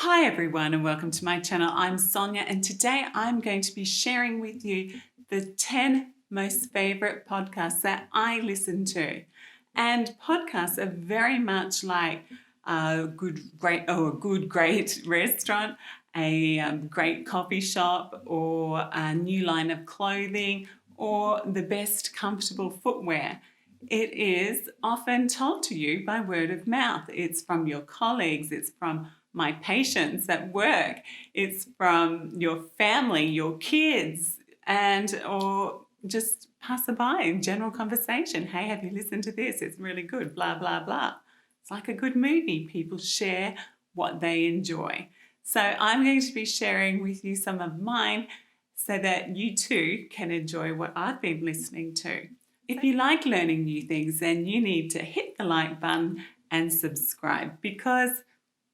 Hi everyone and welcome to my channel. I'm Sonia and today I'm going to be sharing with you the 10 most favorite podcasts that I listen to. And podcasts are very much like a good, great restaurant, a great coffee shop, or a new line of clothing, or the best comfortable footwear. It is often told to you by word of mouth. It's from your colleagues, it's from my patients at work, it's from your family, your kids, and or just passerby in general conversation. Hey, have you listened to this? It's really good, blah, blah, blah. It's like a good movie. People share what they enjoy. So I'm going to be sharing with you some of mine so that you too can enjoy what I've been listening to. If you like learning new things, then you need to hit the like button and subscribe because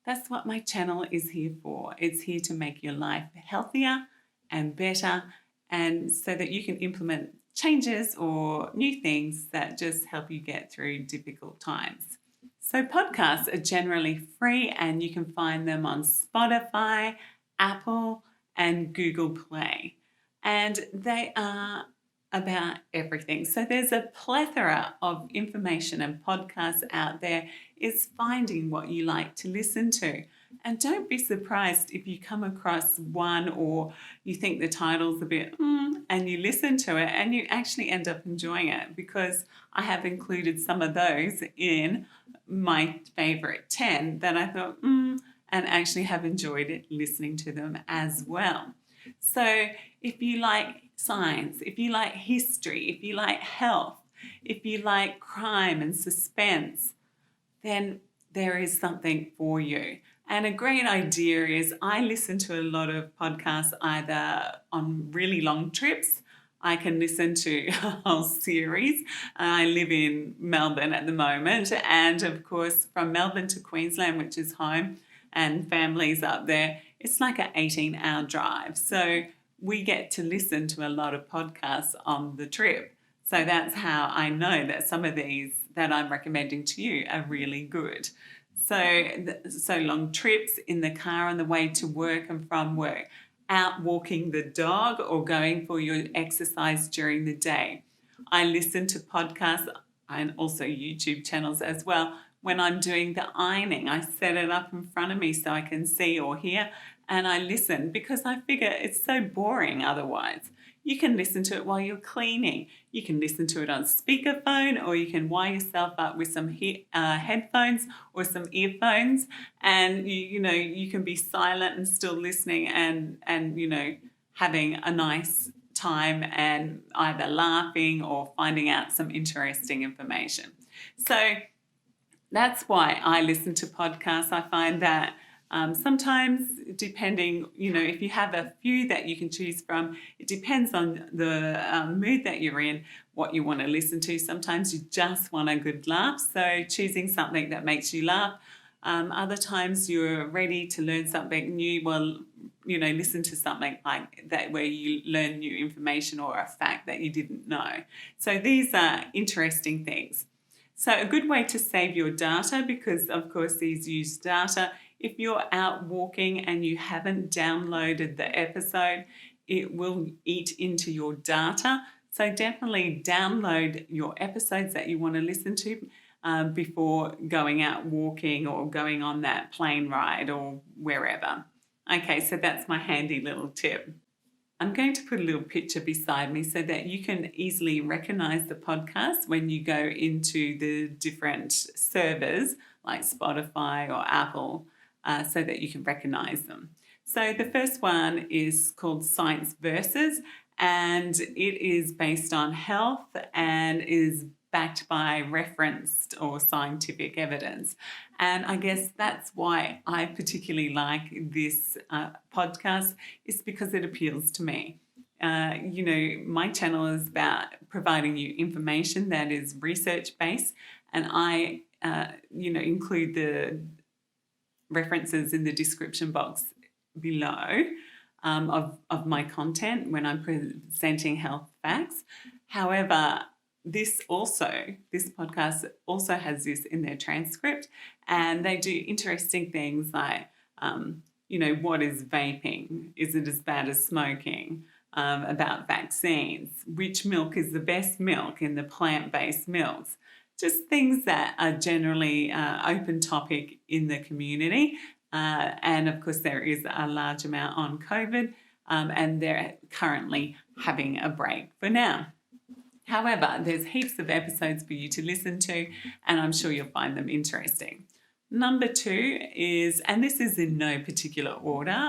that's what my channel is here for. It's here to make your life healthier and better, and so that you can implement changes or new things that just help you get through difficult times. So podcasts are generally free and you can find them on Spotify, Apple, and Google Play. And they are about everything. So there's a plethora of information and podcasts out there. It's finding what you like to listen to. And don't be surprised if you come across one or you think the title's a bit and you listen to it and you actually end up enjoying it, because I have included some of those in my favorite 10 that I thought and actually have enjoyed it listening to them as well. So if you like science, if you like history, if you like health, if you like crime and suspense, then there is something for you. And a great idea is I listen to a lot of podcasts either on really long trips. I can listen to a whole series. I live in Melbourne at the moment, and of course from Melbourne to Queensland, which is home, and families up there, it's like an 18-hour drive. So we get to listen to a lot of podcasts on the trip. So that's how I know that some of these that I'm recommending to you are really good. So long trips, in the car on the way to work and from work, out walking the dog or going for your exercise during the day. I listen to podcasts and also YouTube channels as well when I'm doing the ironing. I set it up in front of me so I can see or hear, and I listen because I figure it's so boring otherwise. You can listen to it while you're cleaning. You can listen to it on speakerphone, or you can wire yourself up with some headphones or some earphones, and you can be silent and still listening and having a nice time and either laughing or finding out some interesting information. So that's why I listen to podcasts. I find that sometimes, depending, if you have a few that you can choose from, it depends on the mood that you're in, what you want to listen to. Sometimes you just want a good laugh, so choosing something that makes you laugh. Other times you're ready to learn something new. Well, listen to something like that where you learn new information or a fact that you didn't know. So these are interesting things. So a good way to save your data, because of course these use data, if you're out walking and you haven't downloaded the episode, it will eat into your data. So definitely download your episodes that you want to listen to before going out walking or going on that plane ride or wherever. Okay, so that's my handy little tip. I'm going to put a little picture beside me so that you can easily recognize the podcast when you go into the different servers like Spotify or Apple, so that you can recognize them. So the first one is called Science Versus, and it is based on health and is backed by referenced or scientific evidence. And I guess that's why I particularly like this podcast, is because it appeals to me. My channel is about providing you information that is research-based, and I, include the references in the description box below of my content when I'm presenting health facts. However, this podcast also has this in their transcript, and they do interesting things like what is vaping? Is it as bad as smoking? About vaccines, which milk is the best milk in the plant-based milks. Just things that are generally open topic in the community. And of course, there is a large amount on COVID, and they're currently having a break for now. However, there's heaps of episodes for you to listen to, and I'm sure you'll find them interesting. Number 2 is, and this is in no particular order,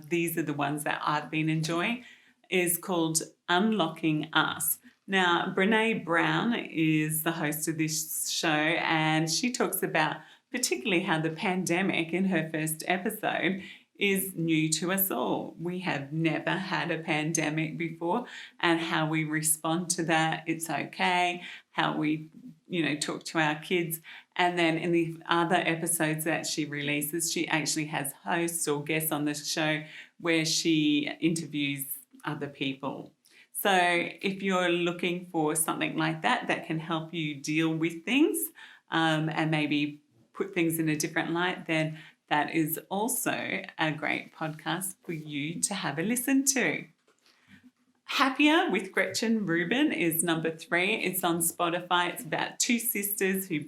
these are the ones that I've been enjoying, is called Unlocking Us. Now, Brene Brown is the host of this show, and she talks about particularly how the pandemic in her first episode is new to us all. We have never had a pandemic before, and how we respond to that, it's okay, how we, talk to our kids. And then in the other episodes that she releases, she actually has hosts or guests on the show where she interviews other people. So if you're looking for something like that can help you deal with things and maybe put things in a different light, then that is also a great podcast for you to have a listen to. Happier with Gretchen Rubin is number 3. It's on Spotify. It's about 2 sisters who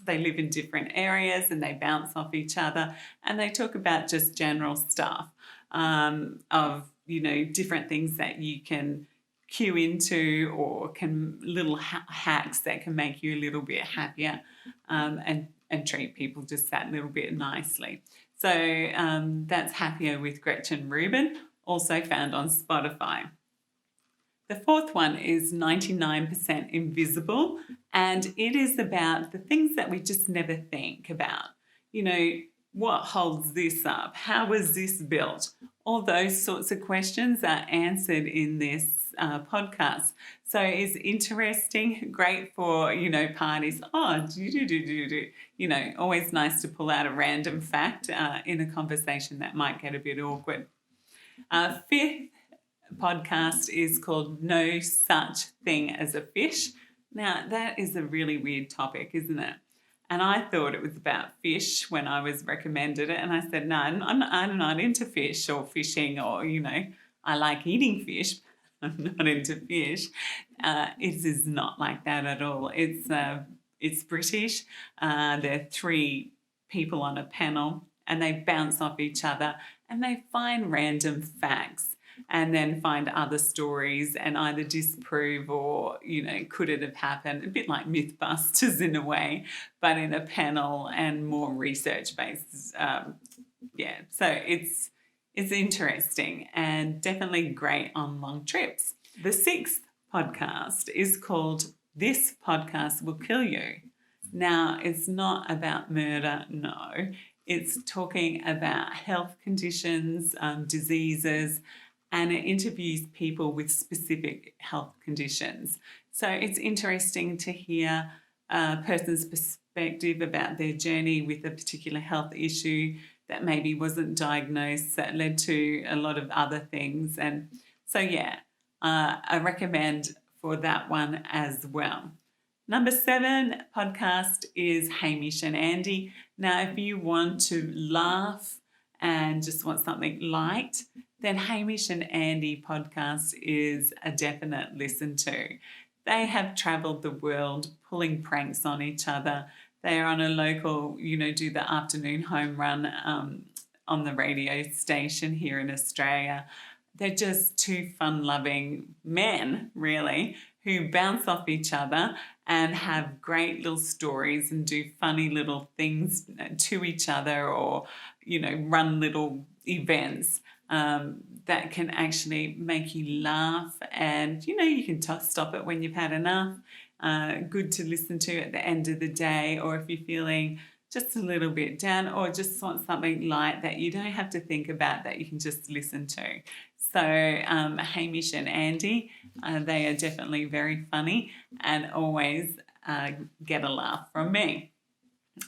they live in different areas and they bounce off each other, and they talk about just general stuff of, different things that you can cue into, or little hacks that can make you a little bit happier and treat people just that little bit nicely. So that's Happier with Gretchen Rubin, also found on Spotify. The 4th one is 99% Invisible, and it is about the things that we just never think about. What holds this up? How was this built? All those sorts of questions are answered in this podcast. So it's interesting, great for, parties. Always nice to pull out a random fact in a conversation that might get a bit awkward. 5th podcast is called No Such Thing as a Fish. Now, that is a really weird topic, isn't it? And I thought it was about fish when I was recommended it. And I said, no, I'm not into fish or fishing, or, I like eating fish. I'm not into fish. It is not like that at all. It's British. There are 3 people on a panel, and they bounce off each other, and they find random facts and then find other stories and either disprove or, could it have happened? A bit like Mythbusters in a way, but in a panel and more research-based. So it's interesting and definitely great on long trips. The 6th podcast is called This Podcast Will Kill You. Now, it's not about murder, no. It's talking about health conditions, diseases, and it interviews people with specific health conditions. So it's interesting to hear a person's perspective about their journey with a particular health issue that maybe wasn't diagnosed, that led to a lot of other things. And so, I recommend for that one as well. Number 7 podcast is Hamish and Andy. Now, if you want to laugh and just want something light, then Hamish and Andy podcast is a definite listen to. They have travelled the world pulling pranks on each other. They are on a local, do the afternoon home run on the radio station here in Australia. They're just 2 fun-loving men, really, who bounce off each other and have great little stories and do funny little things to each other, or, run little events that can actually make you laugh. And, you can stop it when you've had enough. Good to listen to at the end of the day, or if you're feeling just a little bit down, or just want something light that you don't have to think about, that you can just listen to. So Hamish and Andy, they are definitely very funny and always get a laugh from me.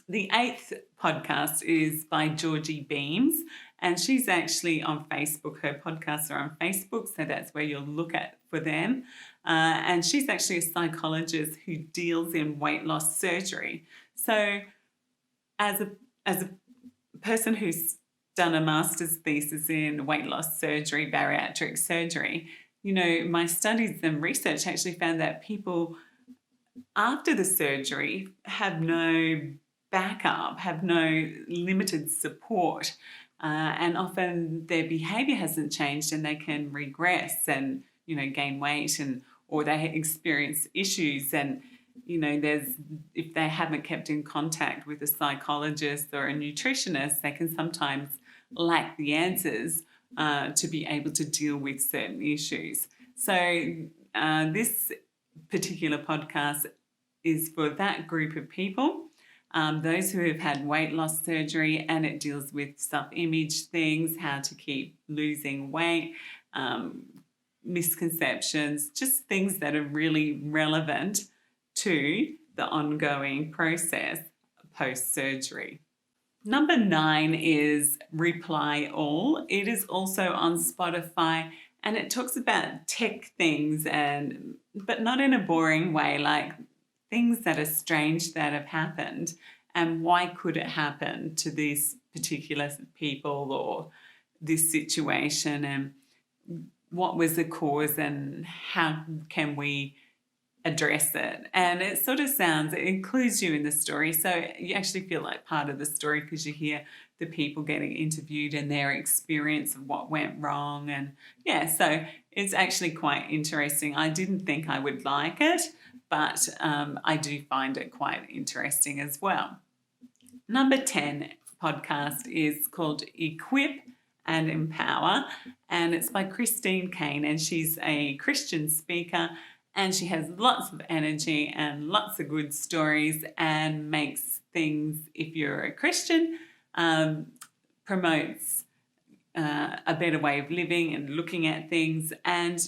The 8th podcast is by Georgie Beams, and she's actually on Facebook. Her podcasts are on Facebook, so that's where you'll look at for them. And she's actually a psychologist who deals in weight loss surgery. So as a person who's done a master's thesis in weight loss surgery, bariatric surgery, my studies and research actually found that people after the surgery have no backup, have no limited support, and often their behaviour hasn't changed and they can regress and gain weight, and or they experience issues, and there's, if they haven't kept in contact with a psychologist or a nutritionist, they can sometimes lack the answers to be able to deal with certain issues. So this particular podcast is for that group of people, those who have had weight loss surgery, and it deals with self-image things, how to keep losing weight, misconceptions, just things that are really relevant to the ongoing process post-surgery. Number 9 is Reply All. It is also on Spotify, and it talks about tech things, but not in a boring way, like things that are strange that have happened and why could it happen to these particular people or this situation, and what was the cause and how can we address it. And it sort of sounds, it includes you in the story, so you actually feel like part of the story because you hear the people getting interviewed and their experience of what went wrong. And so it's actually quite interesting. I didn't think I would like it, but I do find it quite interesting as well. Number 10 podcast is called Equip and Empower, and it's by Christine Kane, and she's a Christian speaker, and she has lots of energy and lots of good stories and makes things, if you're a Christian, promotes a better way of living and looking at things. And,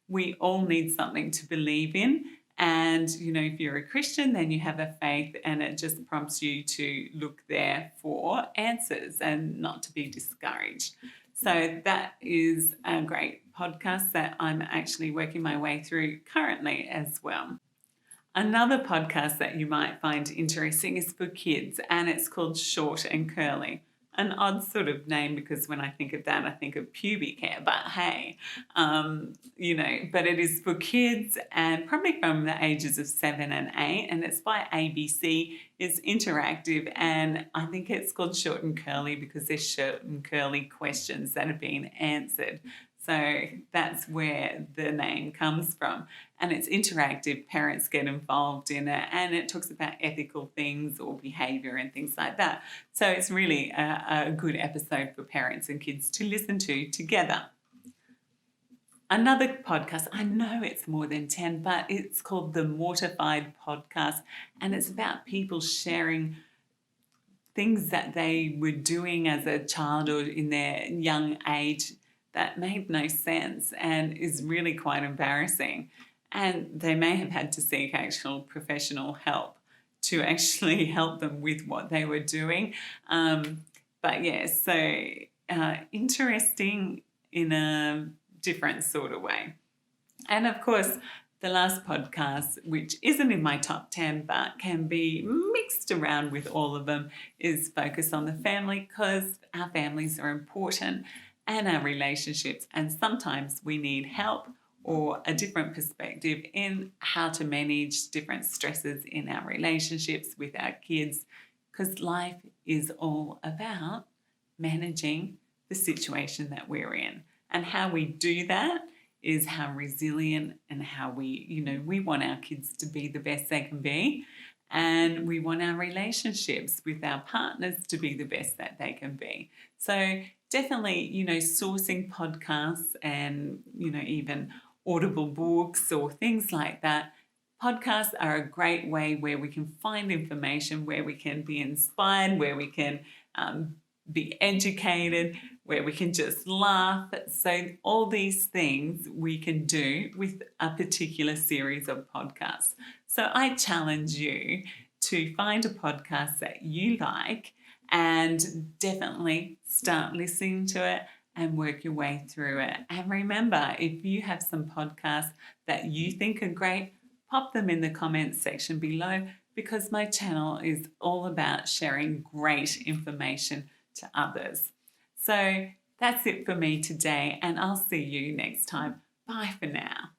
we all need something to believe in. And, if you're a Christian, then you have a faith, and it just prompts you to look there for answers and not to be discouraged. So that is a great podcast that I'm actually working my way through currently as well. Another podcast that you might find interesting is for kids, and it's called Short and Curly. An odd sort of name because when I think of that, I think of pubic hair, but hey, but it is for kids and probably from the ages of 7 and 8, and it's by ABC. It's interactive, and I think it's called Short and Curly because there's short and curly questions that have been answered. So that's where the name comes from. And it's interactive, parents get involved in it, and it talks about ethical things or behaviour and things like that. So it's really a good episode for parents and kids to listen to together. Another podcast, I know it's more than 10, but it's called the Mortified podcast, and it's about people sharing things that they were doing as a child or in their young age that made no sense and is really quite embarrassing. And they may have had to seek actual professional help to actually help them with what they were doing. Interesting in a different sort of way. And of course, the last podcast, which isn't in my top 10 but can be mixed around with all of them, is Focus on the Family, because our families are important and our relationships, and sometimes we need help or a different perspective in how to manage different stresses in our relationships with our kids, because life is all about managing the situation that we're in. And how we do that is how resilient and how we want our kids to be the best they can be, and we want our relationships with our partners to be the best that they can be. So definitely, sourcing podcasts and, even Audible books or things like that. Podcasts are a great way where we can find information, where we can be inspired, where we can be educated, where we can just laugh. So all these things we can do with a particular series of podcasts. So I challenge you to find a podcast that you like and definitely start listening to it and work your way through it. And remember, if you have some podcasts that you think are great, pop them in the comments section below, because my channel is all about sharing great information to others. So that's it for me today, and I'll see you next time. Bye for now.